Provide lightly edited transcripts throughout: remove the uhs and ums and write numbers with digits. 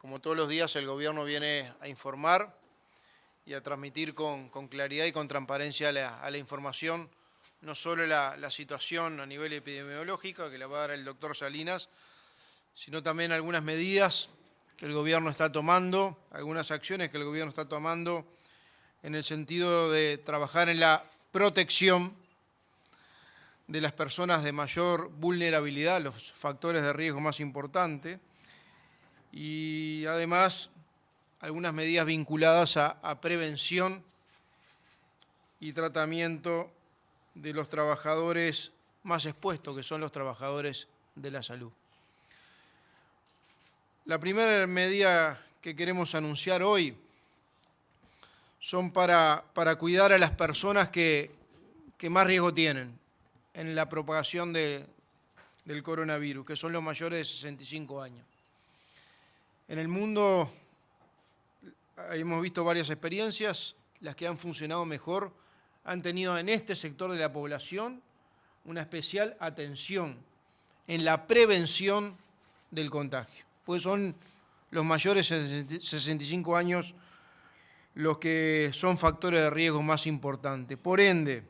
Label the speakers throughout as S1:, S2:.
S1: Como todos los días, el gobierno viene a informar y a transmitir con claridad y con transparencia a la información, no solo la situación a nivel epidemiológico, que la va a dar el doctor Salinas, sino también algunas medidas que el gobierno está tomando, algunas acciones que el gobierno está tomando en el sentido de trabajar en la protección de las personas de mayor vulnerabilidad, los factores de riesgo más importantes, y además algunas medidas vinculadas a prevención y tratamiento de los trabajadores más expuestos, que son los trabajadores de la salud. La primera medida que queremos anunciar hoy son para cuidar a las personas que más riesgo tienen en la propagación del coronavirus, que son los mayores de 65 años. En el mundo hemos visto varias experiencias, las que han funcionado mejor han tenido en este sector de la población una especial atención en la prevención del contagio, pues son los mayores de 65 años los que son factores de riesgo más importantes. Por ende,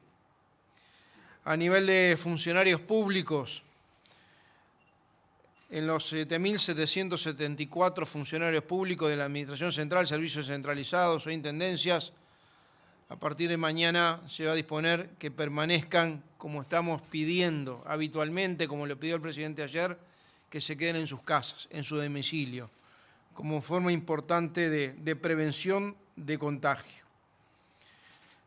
S1: a nivel de funcionarios públicos, en los 7.774 funcionarios públicos de la Administración Central, servicios centralizados o intendencias, a partir de mañana se va a disponer que permanezcan como estamos pidiendo habitualmente, como le pidió el presidente ayer, que se queden en sus casas, en su domicilio, como forma importante de prevención de contagio.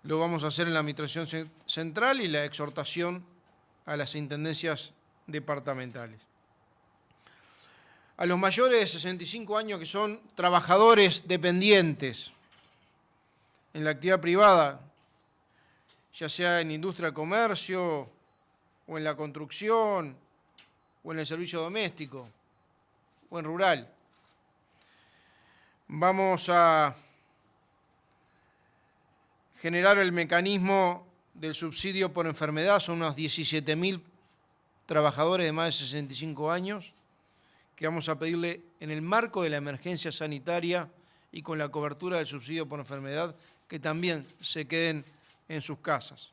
S1: Lo vamos a hacer en la Administración Central y la exhortación a las intendencias departamentales. A los mayores de 65 años que son trabajadores dependientes en la actividad privada, ya sea en industria, comercio, o en la construcción, o en el servicio doméstico, o en rural. Vamos a generar el mecanismo del subsidio por enfermedad, son unos 17.000 trabajadores de más de 65 años, que vamos a pedirle en el marco de la emergencia sanitaria y con la cobertura del subsidio por enfermedad, que también se queden en sus casas.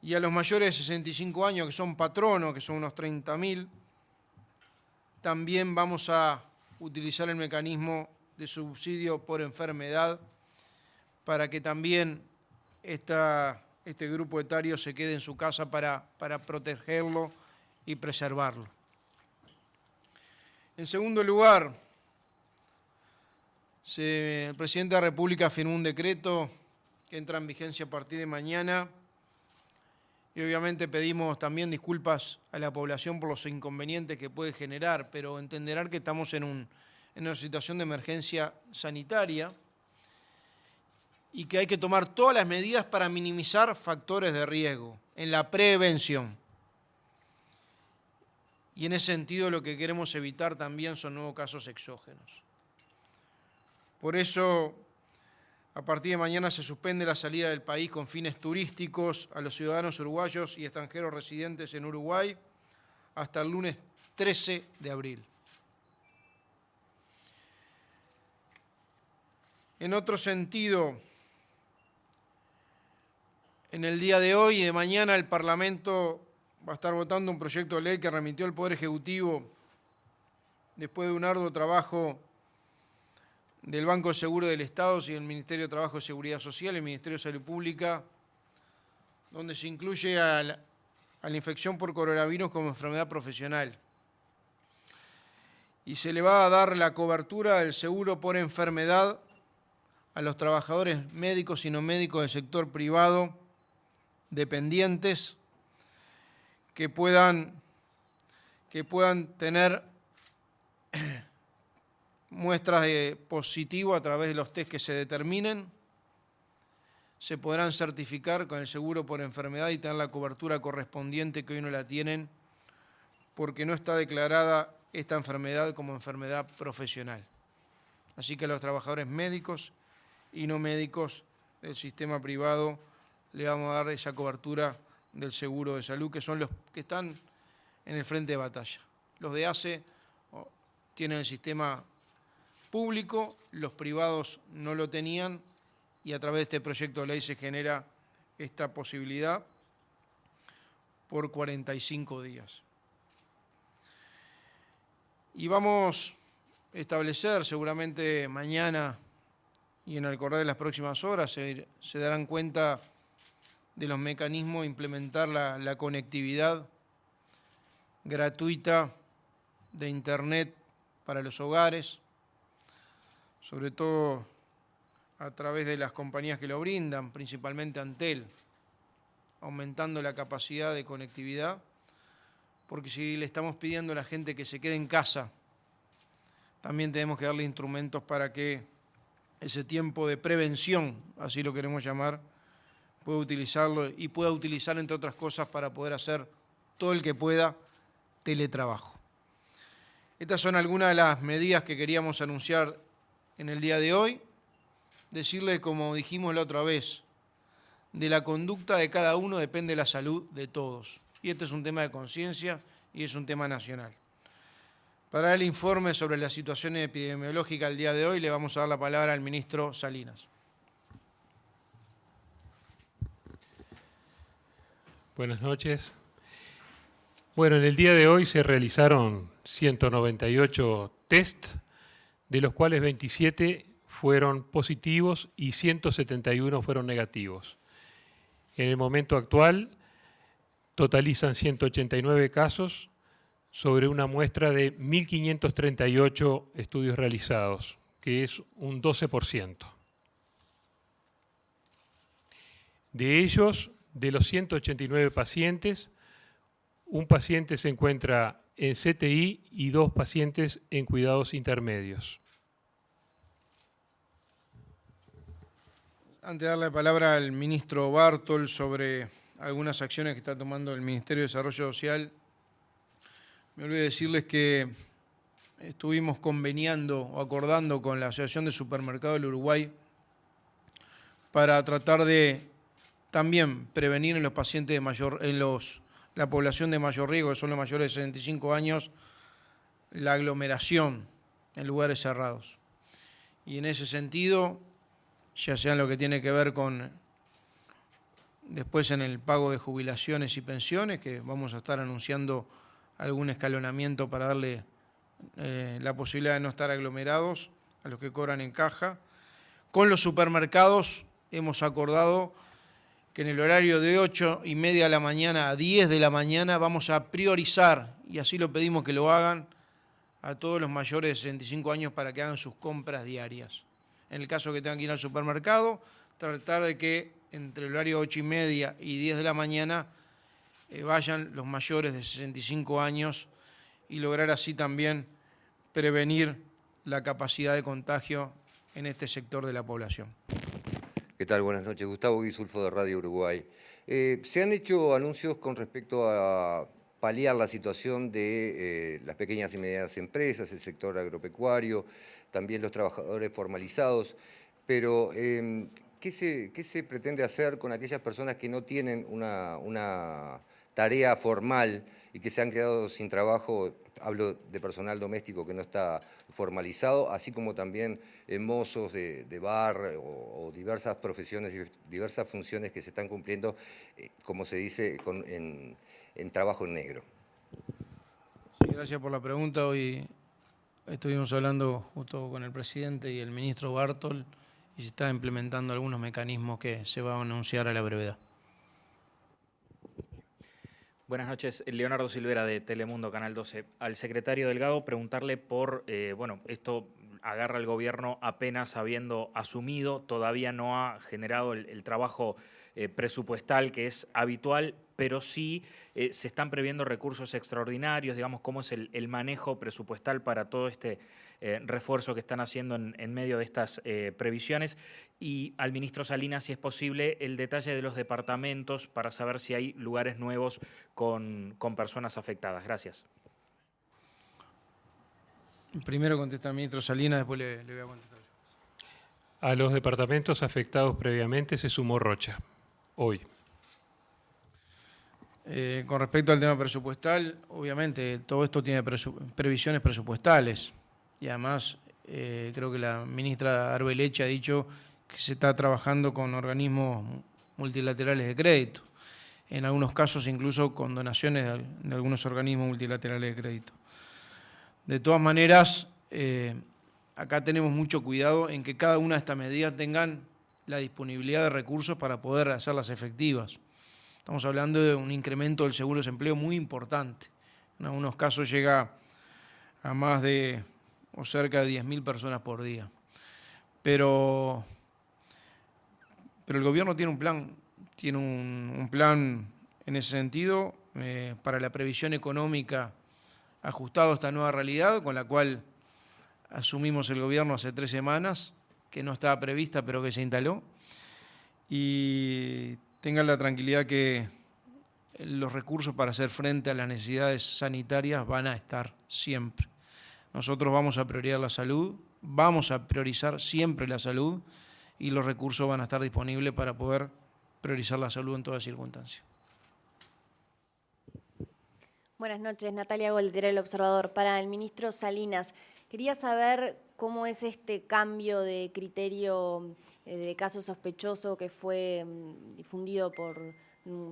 S1: Y a los mayores de 65 años, que son patronos, que son unos 30.000, también vamos a utilizar el mecanismo de subsidio por enfermedad para que también este grupo etario se quede en su casa para protegerlo y preservarlo. En segundo lugar, el presidente de la República firmó un decreto que entra en vigencia a partir de mañana y obviamente pedimos también disculpas a la población por los inconvenientes que puede generar, pero entenderán que estamos en una situación de emergencia sanitaria y que hay que tomar todas las medidas para minimizar factores de riesgo en la prevención. Y en ese sentido lo que queremos evitar también son nuevos casos exógenos. Por eso, a partir de mañana se suspende la salida del país con fines turísticos a los ciudadanos uruguayos y extranjeros residentes en Uruguay hasta el lunes 13 de abril. En otro sentido, en el día de hoy y de mañana el Parlamento va a estar votando un proyecto de ley que remitió el Poder Ejecutivo después de un arduo trabajo del Banco de Seguro del Estado y el Ministerio de Trabajo y Seguridad Social, el Ministerio de Salud Pública, donde se incluye a la infección por coronavirus como enfermedad profesional. Y se le va a dar la cobertura del seguro por enfermedad a los trabajadores médicos y no médicos del sector privado, dependientes, que puedan tener muestras de positivo a través de los test que se determinen, se podrán certificar con el seguro por enfermedad y tener la cobertura correspondiente que hoy no la tienen porque no está declarada esta enfermedad como enfermedad profesional. Así que a los trabajadores médicos y no médicos del sistema privado le vamos a dar esa cobertura del seguro de salud, que son los que están en el frente de batalla. Los de ACE tienen el sistema público, los privados no lo tenían, y a través de este proyecto de ley se genera esta posibilidad por 45 días. Y vamos a establecer, seguramente mañana y en el correr de las próximas horas, se darán cuenta de los mecanismos de implementar la conectividad gratuita de Internet para los hogares, sobre todo a través de las compañías que lo brindan, principalmente Antel, aumentando la capacidad de conectividad, porque si le estamos pidiendo a la gente que se quede en casa, también tenemos que darle instrumentos para que ese tiempo de prevención, así lo queremos llamar, pueda utilizarlo y pueda utilizar, entre otras cosas, para poder hacer todo el que pueda teletrabajo. Estas son algunas de las medidas que queríamos anunciar en el día de hoy. Decirle, como dijimos la otra vez, de la conducta de cada uno depende la salud de todos. Y este es un tema de conciencia y es un tema nacional. Para el informe sobre la situación epidemiológica el día de hoy, le vamos a dar la palabra al ministro Salinas.
S2: Buenas noches. Bueno, en el día de hoy se realizaron 198 test, de los cuales 27 fueron positivos y 171 fueron negativos. En el momento actual totalizan 189 casos sobre una muestra de 1.538 estudios realizados, que es un 12%. De ellos, de los 189 pacientes, un paciente se encuentra en CTI y 2 pacientes en cuidados intermedios.
S1: Antes de darle la palabra al ministro Bartol sobre algunas acciones que está tomando el Ministerio de Desarrollo Social, me olvidé decirles que estuvimos conveniando o acordando con la Asociación de Supermercados del Uruguay para tratar de también prevenir en los pacientes de mayor, la población de mayor riesgo, que son los mayores de 65 años, la aglomeración en lugares cerrados. Y en ese sentido, ya sea en lo que tiene que ver con después en el pago de jubilaciones y pensiones, que vamos a estar anunciando algún escalonamiento para darle la posibilidad de no estar aglomerados a los que cobran en caja. Con los supermercados hemos acordado que en el horario de 8:30 de la mañana a 10 de la mañana vamos a priorizar, y así lo pedimos que lo hagan, a todos los mayores de 65 años para que hagan sus compras diarias. En el caso que tengan que ir al supermercado, tratar de que entre el horario 8:30 y 10 de la mañana vayan los mayores de 65 años y lograr así también prevenir la capacidad de contagio en este sector de la población.
S3: ¿Qué tal? Buenas noches. Gustavo Guisulfo de Radio Uruguay. Se han hecho anuncios con respecto a paliar la situación de las pequeñas y medianas empresas, el sector agropecuario, también los trabajadores formalizados, pero ¿qué se pretende hacer con aquellas personas que no tienen una tarea formal y que se han quedado sin trabajo? Hablo de personal doméstico que no está formalizado, así como también mozos de bar o diversas profesiones, diversas funciones que se están cumpliendo, como se dice, en trabajo en negro.
S1: Sí, gracias por la pregunta. Hoy estuvimos hablando justo con el presidente y el ministro Bartol y se están implementando algunos mecanismos que se van a anunciar a la brevedad.
S4: Buenas noches, Leonardo Silvera de Telemundo, Canal 12. Al secretario Delgado preguntarle por, esto agarra el gobierno apenas habiendo asumido, todavía no ha generado el trabajo presupuestal que es habitual, pero sí se están previendo recursos extraordinarios, digamos, cómo es el manejo presupuestal para todo este refuerzo que están haciendo en medio de estas previsiones. Y al ministro Salinas, si es posible, el detalle de los departamentos para saber si hay lugares nuevos con personas afectadas. Gracias.
S1: Primero contesta el ministro Salinas, después le voy a contestar.
S2: A los departamentos afectados previamente se sumó Rocha, hoy.
S1: Con respecto al tema presupuestal, obviamente todo esto tiene previsiones presupuestales. y además creo que la ministra Arbeleche ha dicho que se está trabajando con organismos multilaterales de crédito, en algunos casos incluso con donaciones de algunos organismos multilaterales de crédito. De todas maneras, acá tenemos mucho cuidado en que cada una de estas medidas tengan la disponibilidad de recursos para poder hacerlas efectivas. Estamos hablando de un incremento del seguro de desempleo muy importante. En algunos casos llega a más de o cerca de 10.000 personas por día. Pero el gobierno tiene un plan en ese sentido para la previsión económica ajustado a esta nueva realidad, con la cual asumimos el gobierno hace 3 semanas, que no estaba prevista pero que se instaló. Y tengan la tranquilidad que los recursos para hacer frente a las necesidades sanitarias van a estar siempre. Nosotros vamos a priorizar la salud, vamos a priorizar siempre la salud y los recursos van a estar disponibles para poder priorizar la salud en todas circunstancias.
S5: Buenas noches, Natalia Goltera, El Observador. Para el ministro Salinas, quería saber cómo es este cambio de criterio de caso sospechoso que fue difundido por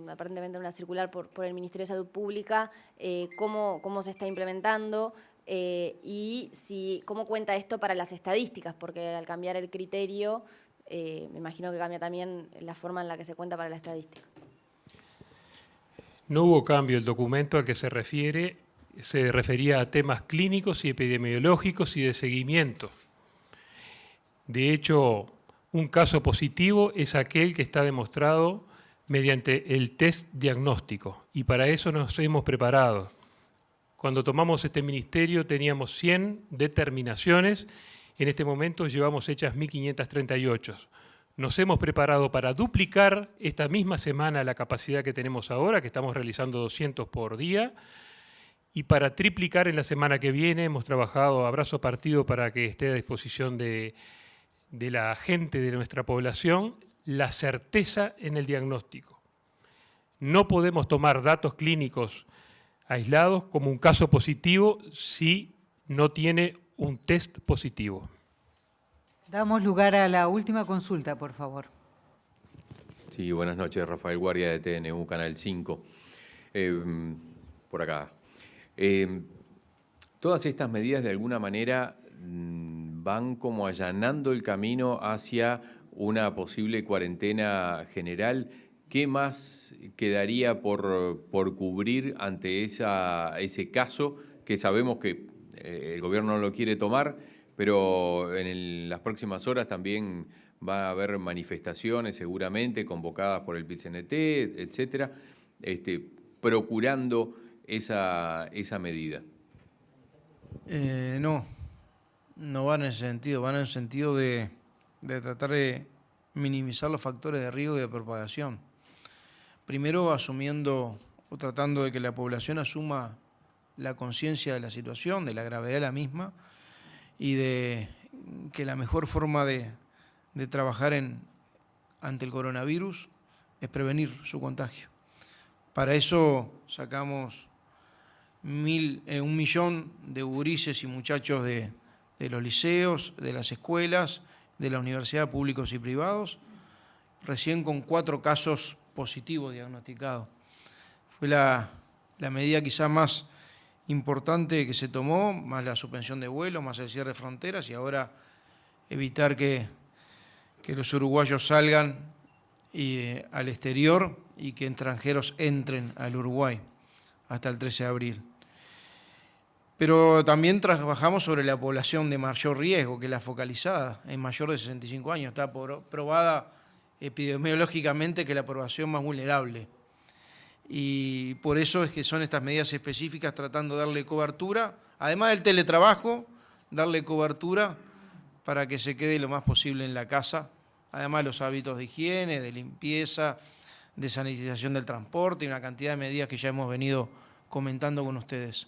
S5: aparentemente una circular por el Ministerio de Salud Pública, cómo se está implementando y cómo cuenta esto para las estadísticas, porque al cambiar el criterio, me imagino que cambia también la forma en la que se cuenta para la estadística.
S2: No hubo cambio. El documento al que se refiere se refería a temas clínicos y epidemiológicos y de seguimiento. De hecho, un caso positivo es aquel que está demostrado mediante el test diagnóstico, y para eso nos hemos preparado. Cuando tomamos este ministerio teníamos 100 determinaciones, en este momento llevamos hechas 1.538. Nos hemos preparado para duplicar esta misma semana la capacidad que tenemos ahora, que estamos realizando 200 por día, y para triplicar en la semana que viene. Hemos trabajado a brazo partido para que esté a disposición de la gente de nuestra población la certeza en el diagnóstico. No podemos tomar datos clínicos aislados como un caso positivo si no tiene un test positivo.
S6: Damos lugar a la última consulta, por favor.
S7: Sí, buenas noches, Rafael Guardia de TNU, Canal 5. Por acá. Todas estas medidas de alguna manera van como allanando el camino hacia una posible cuarentena general. ¿Qué más quedaría por cubrir ante ese caso que sabemos que el gobierno no lo quiere tomar, pero en las próximas horas también va a haber manifestaciones seguramente convocadas por el PIT-CNT, etcétera, procurando esa medida?
S1: No van en ese sentido, van en el sentido de tratar de minimizar los factores de riesgo y de propagación. Primero asumiendo o tratando de que la población asuma la conciencia de la situación, de la gravedad de la misma, y de que la mejor forma de trabajar ante el coronavirus es prevenir su contagio. Para eso sacamos 1 millón de gurises y muchachos de los liceos, de las escuelas, de la universidad, públicos y privados, recién con 4 casos positivos diagnosticados. Fue la medida quizá más importante que se tomó, más la suspensión de vuelos, más el cierre de fronteras, y ahora evitar que los uruguayos salgan al exterior y que extranjeros entren al Uruguay hasta el 13 de abril. Pero también trabajamos sobre la población de mayor riesgo, que es la focalizada, en mayor de 65 años. Está probada epidemiológicamente que es la población más vulnerable. Y por eso es que son estas medidas específicas tratando de darle cobertura, además del teletrabajo, darle cobertura para que se quede lo más posible en la casa, además los hábitos de higiene, de limpieza, de sanitización del transporte y una cantidad de medidas que ya hemos venido comentando con ustedes.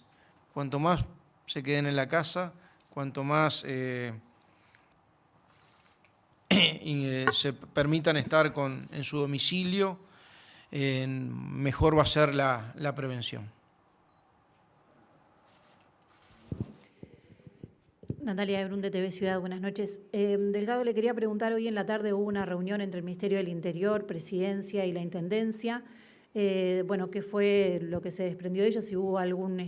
S1: Cuanto más se queden en la casa, cuanto más se permitan estar en su domicilio, mejor va a ser la prevención.
S8: Natalia Ebrun de TV Ciudad, buenas noches. Delgado, le quería preguntar, hoy en la tarde hubo una reunión entre el Ministerio del Interior, Presidencia y la Intendencia. Bueno, ¿qué fue lo que se desprendió de ellos? Si hubo algún,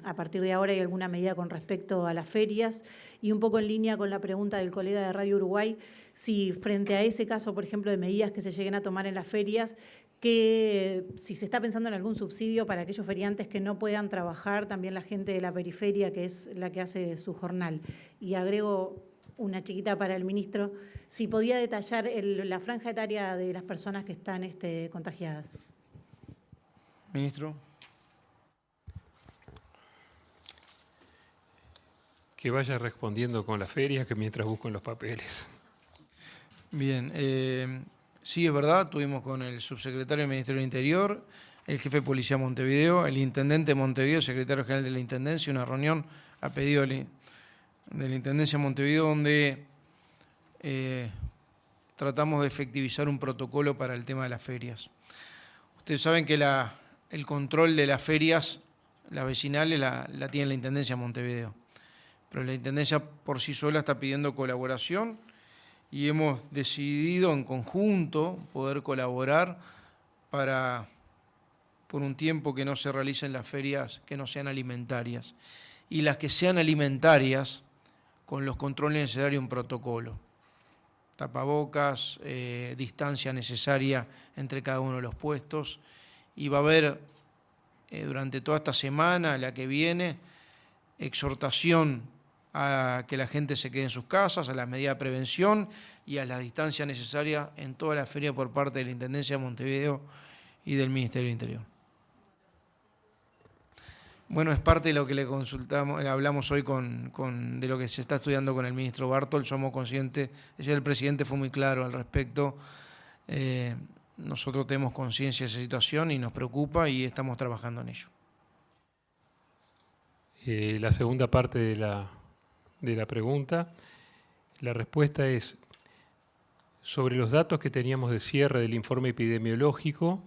S8: a partir de ahora hay alguna medida con respecto a las ferias, y un poco en línea con la pregunta del colega de Radio Uruguay, si frente a ese caso, por ejemplo, de medidas que se lleguen a tomar en las ferias, que si se está pensando en algún subsidio para aquellos feriantes que no puedan trabajar, también la gente de la periferia, que es la que hace su jornal. Y agrego una chiquita para el ministro, si podía detallar la franja etaria de las personas que están contagiadas.
S1: Ministro.
S2: Que vaya respondiendo con las ferias, que mientras busco en los papeles.
S1: Bien, sí, es verdad, tuvimos con el subsecretario del Ministerio del Interior, el jefe de Policía de Montevideo, el intendente de Montevideo, el secretario general de la Intendencia, una reunión a pedido de la Intendencia de Montevideo donde tratamos de efectivizar un protocolo para el tema de las ferias. Ustedes saben que el control de las ferias, las vecinales, la tiene la Intendencia de Montevideo, pero la Intendencia por sí sola está pidiendo colaboración y hemos decidido en conjunto poder colaborar para, por un tiempo, que no se realicen las ferias que no sean alimentarias. Y las que sean alimentarias, con los controles necesarios, un protocolo. Tapabocas, distancia necesaria entre cada uno de los puestos. Y va a haber, durante toda esta semana, la que viene, exhortación a que la gente se quede en sus casas, a las medidas de prevención y a la distancia necesaria en toda la feria por parte de la Intendencia de Montevideo y del Ministerio del Interior. Bueno, es parte de lo que le consultamos, hablamos hoy de lo que se está estudiando con el ministro Bartol. Somos conscientes, ayer el presidente fue muy claro al respecto. Nosotros tenemos conciencia de esa situación y nos preocupa y estamos trabajando en ello.
S2: La segunda parte de la pregunta, la respuesta es sobre los datos que teníamos de cierre del informe epidemiológico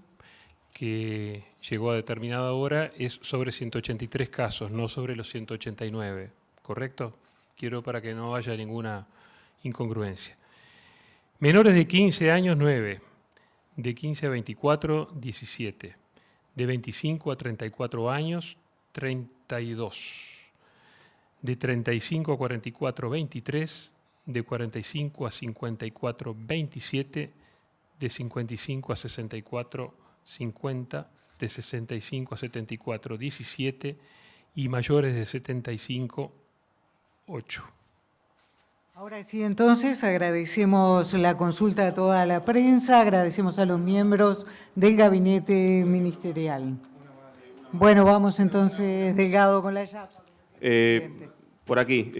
S2: que llegó a determinada hora, es sobre 183 casos, no sobre los 189, ¿correcto? Quiero para que no haya ninguna incongruencia. Menores de 15 años, 9. De 15 a 24, 17. De 25 a 34 años, 32. De 35 a 44, 23, de 45 a 54, 27, de 55 a 64, 50, de 65 a 74, 17 y mayores de 75, 8.
S6: Ahora sí, entonces, agradecemos la consulta a toda la prensa, agradecemos a los miembros del gabinete ministerial. Bueno, vamos entonces, Delgado, con la llave.
S9: Por aquí,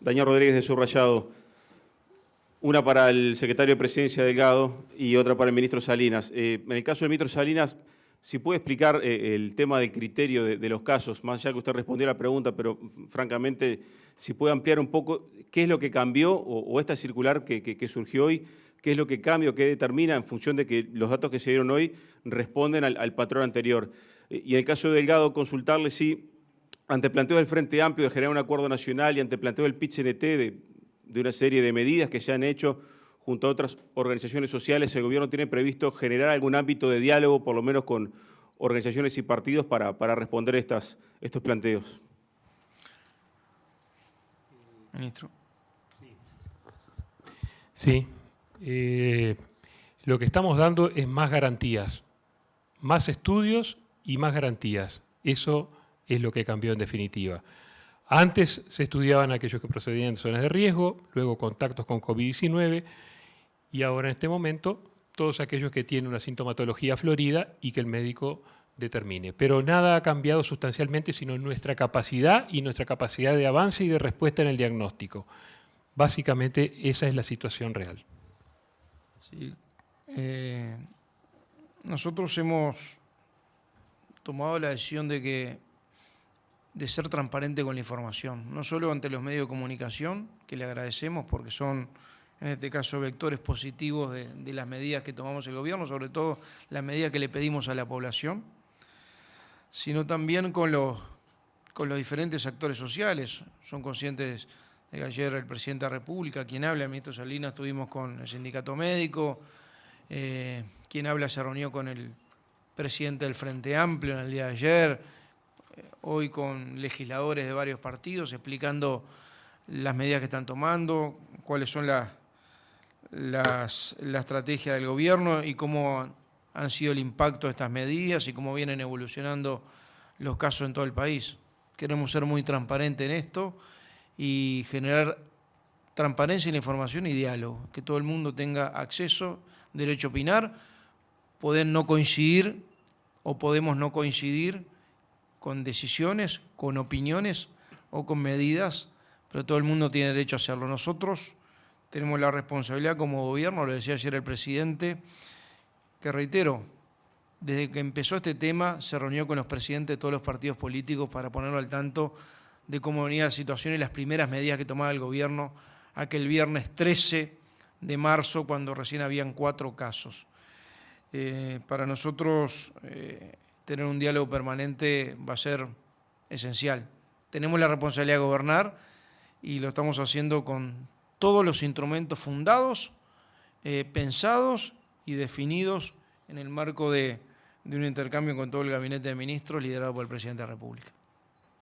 S9: Daniel Rodríguez de Subrayado. Una para el secretario de Presidencia Delgado y otra para el ministro Salinas. En el caso del ministro Salinas, si puede explicar el tema del criterio de los casos, más allá que usted respondió a la pregunta, pero francamente, si puede ampliar un poco qué es lo que cambió o esta circular que surgió hoy, qué es lo que cambia o qué determina en función de que los datos que se dieron hoy responden al patrón anterior. Y en el caso de Delgado, consultarle si, ante el planteo del Frente Amplio de generar un acuerdo nacional y ante el planteo del PIT-CNT de una serie de medidas que se han hecho junto a otras organizaciones sociales, el gobierno tiene previsto generar algún ámbito de diálogo, por lo menos con organizaciones y partidos, para responder estos planteos.
S1: Ministro.
S2: Sí. Lo que estamos dando es más garantías, más estudios y más garantías. Eso es lo que cambió en definitiva. Antes se estudiaban aquellos que procedían de zonas de riesgo, luego contactos con COVID-19 y ahora en este momento todos aquellos que tienen una sintomatología florida y que el médico determine. Pero nada ha cambiado sustancialmente, sino nuestra capacidad y nuestra capacidad de avance y de respuesta en el diagnóstico. Básicamente esa es la situación real.
S1: Sí. Nosotros hemos tomado la decisión de ser transparente con la información, no solo ante los medios de comunicación, que le agradecemos porque son, en este caso, vectores positivos de las medidas que tomamos el gobierno, sobre todo las medidas que le pedimos a la población, sino también con los con los diferentes actores sociales. Son conscientes de que ayer el presidente de la República, quien habla, el ministro Salinas, estuvimos con el sindicato médico, quien habla se reunió con el presidente del Frente Amplio en el día de ayer, hoy con legisladores de varios partidos explicando las medidas que están tomando, cuáles son la estrategia del gobierno y cómo han sido el impacto de estas medidas y cómo vienen evolucionando los casos en todo el país. Queremos ser muy transparentes en esto y generar transparencia en la información y diálogo, que todo el mundo tenga acceso, derecho a opinar, poder no coincidir o podemos no coincidir con decisiones, con opiniones o con medidas, pero todo el mundo tiene derecho a hacerlo. Nosotros tenemos la responsabilidad como gobierno, lo decía ayer el presidente, que reitero, desde que empezó este tema se reunió con los presidentes de todos los partidos políticos para ponerlo al tanto de cómo venía la situación y las primeras medidas que tomaba el gobierno aquel viernes 13 de marzo, cuando recién habían 4 casos. Para nosotros tener un diálogo permanente va a ser esencial. Tenemos la responsabilidad de gobernar y lo estamos haciendo con todos los instrumentos fundados, pensados y definidos en el marco de un intercambio con todo el gabinete de ministros liderado por el presidente de la República.